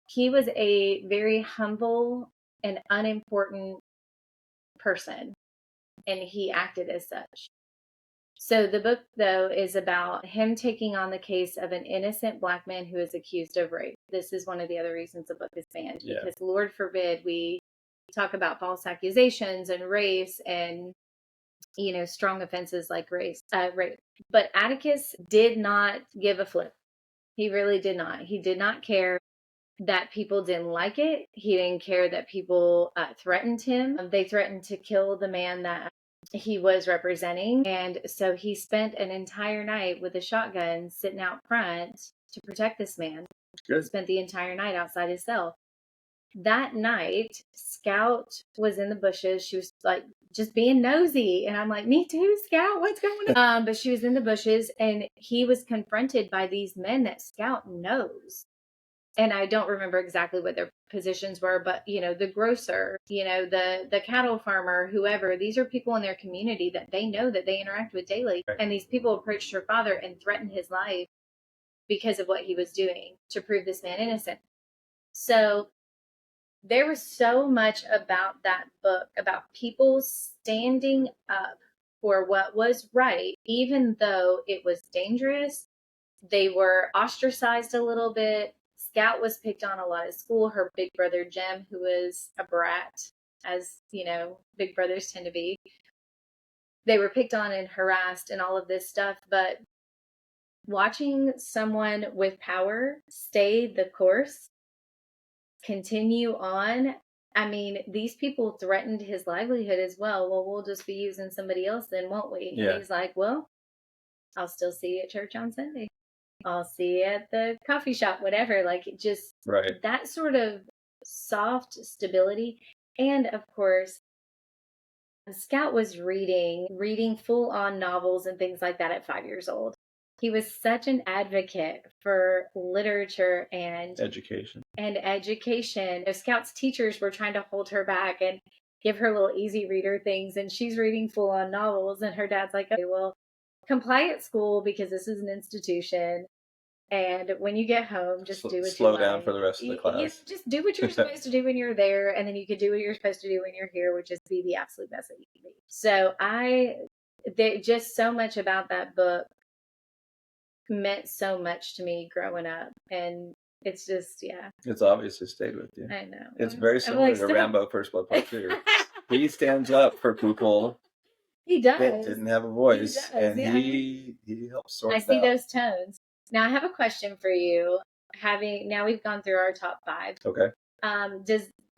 He was a very humble and unimportant person, and he acted as such. So the book, though, is about him taking on the case of an innocent Black man who is accused of rape. This is one of the other reasons the book is banned, because Lord forbid we talk about false accusations and race and, strong offenses like rape. But Atticus did not give a flip. He really did not. He did not care that people didn't like it. He didn't care that people threatened him. They threatened to kill the man that he was representing. And so he spent an entire night with a shotgun sitting out front to protect this man. Good. Spent the entire night outside his cell. That night, Scout was in the bushes. She was like just being nosy. And I'm like, me too, Scout, what's going on? But she was in the bushes, and he was confronted by these men that Scout knows. And I don't remember exactly what their positions were, but, the grocer, the cattle farmer, whoever, these are people in their community that they know, that they interact with daily. Right. And these people approached her father and threatened his life because of what he was doing to prove this man innocent. So there was so much about that book, about people standing up for what was right, even though it was dangerous. They were ostracized a little bit. Scout was picked on a lot at school. Her big brother, Jim, who was a brat, as, big brothers tend to be. They were picked on and harassed and all of this stuff. But watching someone with power stay the course, continue on. I mean, these people threatened his livelihood as well. Well, we'll just be using somebody else then, won't we? Yeah. And he's like, well, I'll still see you at church on Sunday. I'll see you at the coffee shop, whatever. Like, just right. That sort of soft stability. And of course, Scout was reading full-on novels and things like that at 5 years old. He was such an advocate for literature and education. Scout's teachers were trying to hold her back and give her little easy reader things, and she's reading full-on novels, and her dad's like, okay, well, comply at school because this is an institution, and when you get home, just do what slow down for the rest of the class. Just do what you're supposed to do when you're there, and then you can do what you're supposed to do when you're here, which is be the absolute best that you can be. So just so much about that book meant so much to me growing up, and it's just, it's obviously stayed with you. I know. It's very similar to Rambo First Blood Part 2. He stands up for people He does. that didn't have a voice, and he helped sort it out. I see those tones. Now I have a question for you. Now we've gone through our top 5. Okay.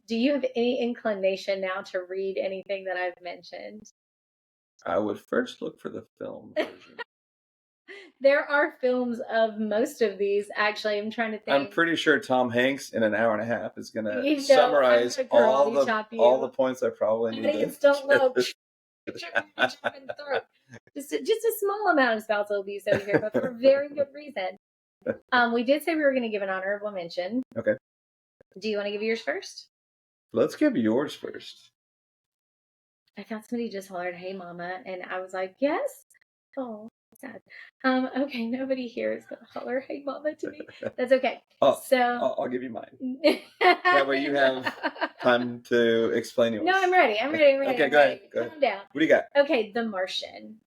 Do you have any inclination now to read anything that I've mentioned? I would first look for the film version. There are films of most of these. Actually, I'm trying to think. I'm pretty sure Tom Hanks in an hour and a half is going to summarize all the points I probably need to. Don't look. Just a small amount of spousal abuse over here, but for a very good reason. We did say we were going to give an honorable mention. Okay. Do you want to give yours first? Let's give yours first. I thought somebody just hollered, "Hey, Mama," and I was like, "Yes." Oh, sad. Okay, nobody here is gonna holler, "Hey, Mama," to me. That's okay. Oh, so I'll give you mine. That way you have time to explain yours. No, I'm ready. Okay, go ahead. Calm down. What do you got? Okay, The Martian.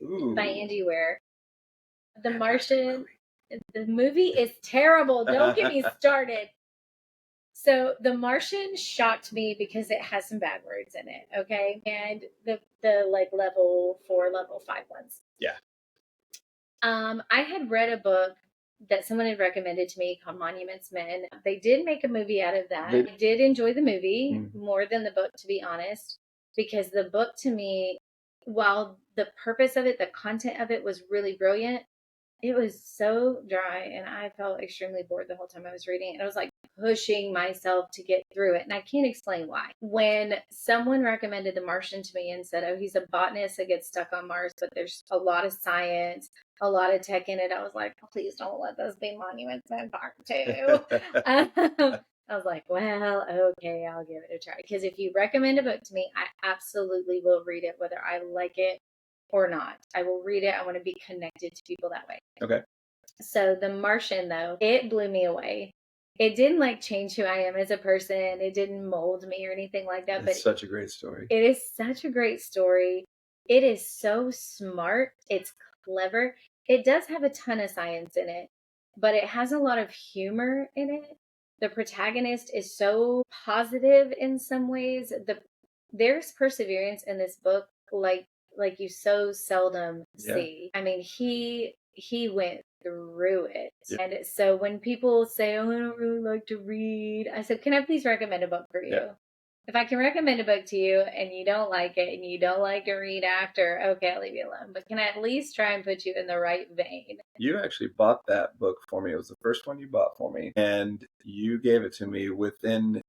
Ooh. By Andy Weir. The Martian. The movie is terrible. Don't get me started. So The Martian shocked me because it has some bad words in it, okay? And the like level 4, level 5 ones. Yeah. I had read a book that someone had recommended to me called Monuments Men. They did make a movie out of that. I did enjoy the movie more than the book, to be honest, because the book to me, while the purpose of it, the content of it was really brilliant, it was so dry and I felt extremely bored the whole time I was reading it. I was like pushing myself to get through it. And I can't explain why. When someone recommended The Martian to me and said, "Oh, he's a botanist that gets stuck on Mars, but there's a lot of science, a lot of tech in it," I was like, "Please don't let this be Monuments Men Part 2. I was like, well, okay, I'll give it a try. Because if you recommend a book to me, I absolutely will read it, whether I like it or not. I will read it. I want to be connected to people that way. Okay. So The Martian, though, it blew me away. It didn't like change who I am as a person. It didn't mold me or anything like that. It's such a great story. It is such a great story. It is so smart. It's clever. It does have a ton of science in it, but it has a lot of humor in it. The protagonist is so positive in some ways. There's perseverance in this book, like you so seldom see. I mean, he went through it. Yeah. And so when people say, "Oh, I don't really like to read," I said, "Can I please recommend a book for you?" Yeah. If I can recommend a book to you and you don't like it and you don't like to read after, okay, I'll leave you alone. But can I at least try and put you in the right vein? You actually bought that book for me. It was the first one you bought for me. And you gave it to me within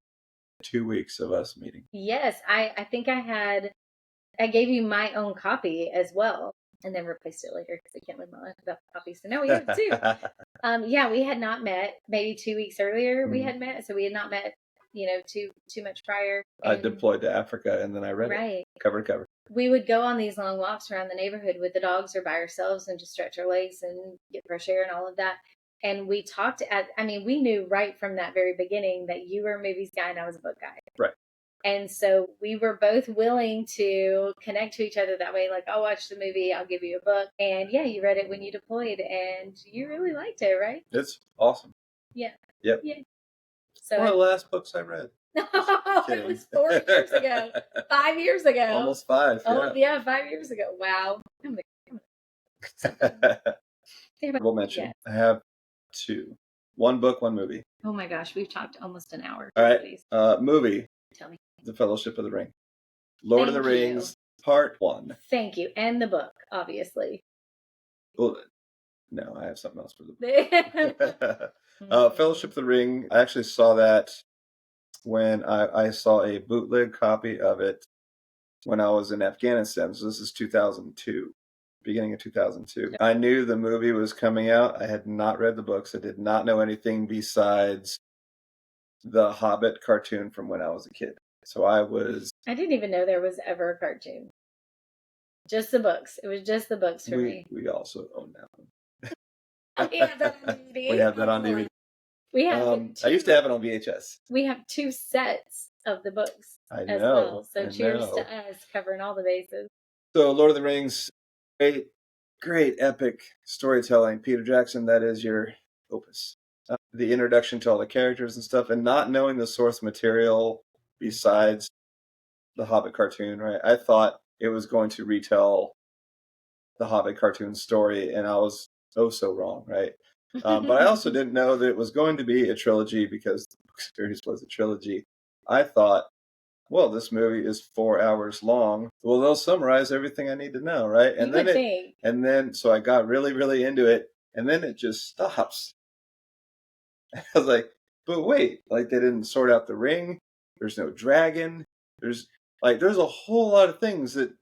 2 weeks of us meeting. Yes, I think I gave you my own copy as well, and then replaced it later because I can't live my life without copies. So now we have 2. Yeah, we had not met. Maybe 2 weeks earlier we had met, so we had not met, too much prior. I deployed to Africa, and then I read it cover to cover. We would go on these long walks around the neighborhood with the dogs or by ourselves and just stretch our legs and get fresh air and all of that. And we talked we knew right from that very beginning that you were a movies guy and I was a book guy. Right. And so we were both willing to connect to each other that way. Like, I'll watch the movie, I'll give you a book. And yeah, you read it when you deployed and you really liked it, right? It's awesome. Yeah. Yep. Yeah. So one of the last books I read. It was 4 years ago. 5 years ago. Almost 5. Oh, yeah, 5 years ago. Wow. We'll mention. Yeah. I have 2. 1 book, 1 movie. Oh my gosh, we've talked almost an hour. All right. Movie. Tell me. The Fellowship of the Ring. Lord of the Rings, Part 1. Thank you. And the book, obviously. Well, no, I have something else for the book. Fellowship of the Ring, I actually saw that when I saw a bootleg copy of it when I was in Afghanistan. So this is 2002, beginning of 2002. I knew the movie was coming out. I had not read the books. I did not know anything besides the Hobbit cartoon from when I was a kid. So I didn't even know there was ever a cartoon. Just the books. It was just the books for me. We also own that one. We have that on DVD. We have that on DVD. We have I used to have it on VHS. We have 2 sets of the books as well. So cheers to us covering all the bases. So Lord of the Rings, great epic storytelling. Peter Jackson, that is your opus. The introduction to all the characters and stuff, and not knowing the source material besides the Hobbit cartoon, right? I thought it was going to retell the Hobbit cartoon story, and I was so wrong, right? But I also didn't know that it was going to be a trilogy because the book series was a trilogy. I thought, well, this movie is 4 hours long. Well, they'll summarize everything I need to know, right? And then so I got really, really into it, and then it just stops. I was like, but wait, like they didn't sort out the ring. There's no dragon. There's a whole lot of things that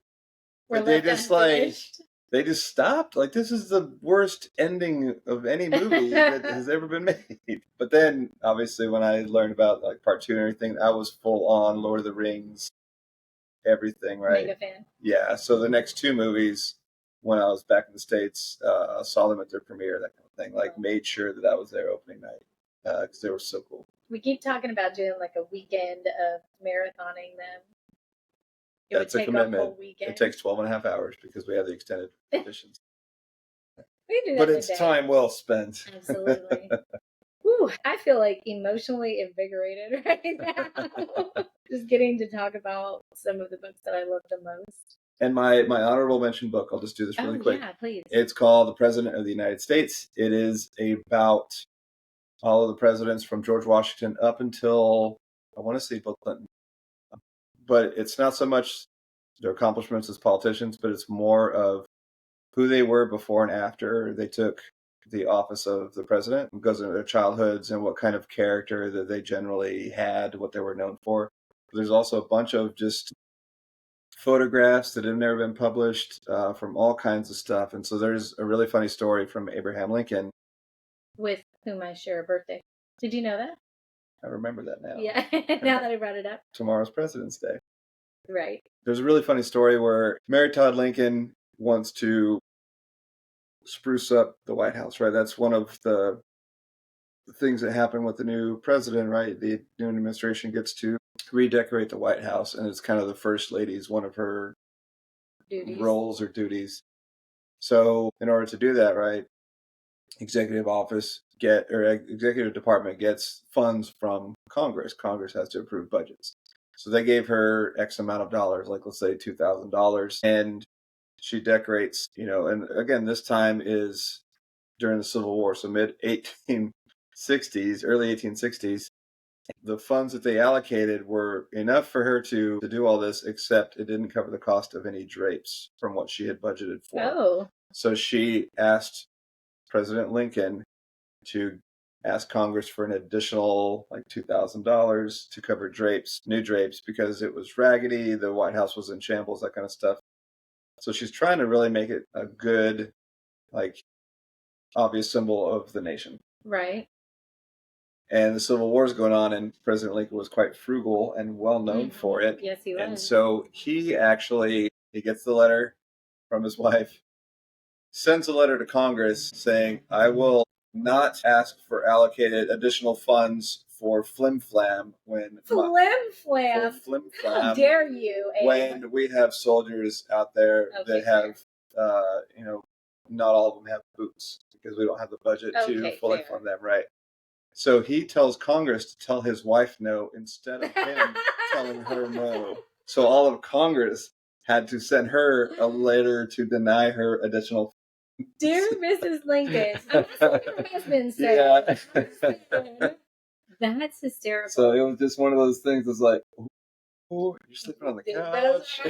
they just unfinished. They just stopped. Like, this is the worst ending of any movie that has ever been made. But then, obviously, when I learned about like part 2 and everything, I was full on Lord of the Rings, everything, right? Mega fan. Yeah. So the next 2 movies, when I was back in the States, saw them at their premiere, that kind of thing. Like, made sure that I was there opening night because they were so cool. We keep talking about doing like a weekend of marathoning them. That's a commitment. It takes 12 and a half hours because we have the extended editions. We do that but it's time well spent. Absolutely. Whew, I feel like emotionally invigorated right now. Just getting to talk about some of the books that I love the most. And my honorable mention book, I'll just do this really quick. Yeah, please. It's called The President of the United States. It is about all of the presidents from George Washington up until, I want to say, Bill Clinton. But it's not so much their accomplishments as politicians, but it's more of who they were before and after they took the office of the president, because of their childhoods and what kind of character that they generally had, what they were known for. There's also a bunch of just photographs that have never been published from all kinds of stuff. And so there's a really funny story from Abraham Lincoln, with whom I share a birthday. Did you know that? I remember that now. Yeah, now that I brought it up. Tomorrow's President's Day. Right. There's a really funny story where Mary Todd Lincoln wants to spruce up the White House, right? That's one of the things that happen with the new president, right? The new administration gets to redecorate the White House, and it's kind of the first lady's one of her roles or duties. So in order to do that, right, executive department gets funds from Congress. Congress has to approve budgets. So they gave her X amount of dollars, like let's say $2,000, and she decorates, and again, this time is during the Civil War, so mid 1860s, early 1860s. The funds that they allocated were enough for her to do all this, except it didn't cover the cost of any drapes from what she had budgeted for. Oh. So she asked President Lincoln to ask Congress for an additional like $2,000 to cover new drapes, because it was raggedy, the White House was in shambles, that kind of stuff. So she's trying to really make it a good, like, obvious symbol of the nation. Right. And the Civil War is going on, and President Lincoln was quite frugal and well known for it. Yes, he was. And so he gets the letter from his wife, sends a letter to Congress saying, I will not ask for allocated additional funds for flim flam when How dare you? When we have soldiers out there that have not all of them have boots because we don't have the budget to fully fund them, right? So he tells Congress to tell his wife no instead of him telling her no. So all of Congress had to send her a letter to deny her additional. Dear Mrs. Lincoln, I'm what your husband said. Yeah. That's hysterical. So it was just one of those things. It's like, oh, you're sleeping on the couch.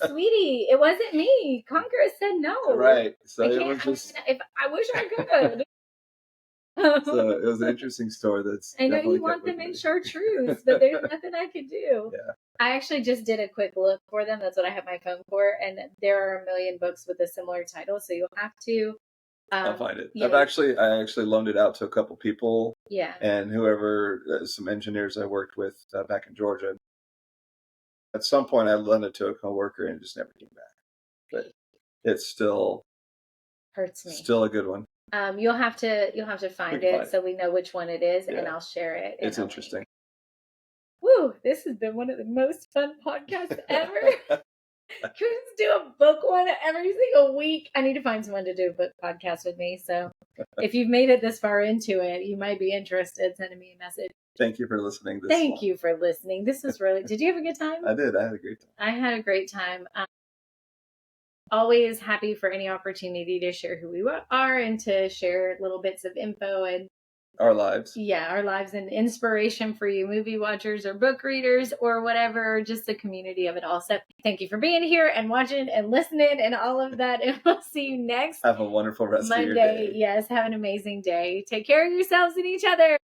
Sweetie, it wasn't me. Congress said no. Right. So it was just. I wish I could. So it was an interesting story. I know you want them in chartreuse, but there's nothing I could do. Yeah. I actually just did a quick look for them. That's what I have my phone for, and there are a million books with a similar title. So you'll have to. I'll find it. Yeah. I actually loaned it out to a couple people. Yeah. And some engineers I worked with back in Georgia. At some point, I loaned it to a coworker and it just never came back. But it's still hurts me. Still a good one. You'll have to find it so we know which one it is, and I'll share it. It's interesting. Woo! This has been one of the most fun podcasts ever. Can we just do a book one every single week? I need to find someone to do a book podcast with me. So if you've made it this far into it, you might be interested. Send me a message. Thank you for listening. Thank you for listening. This was really, did you have a good time? I did. I had a great time. I had a great time. Always happy for any opportunity to share who we are and to share little bits of info and our lives. Yeah, our lives and inspiration for you movie watchers or book readers or whatever, just the community of it all. So thank you for being here and watching and listening and all of that. And we'll see you next Have a wonderful rest Monday. of your day. Yes, have an amazing day. Take care of yourselves and each other.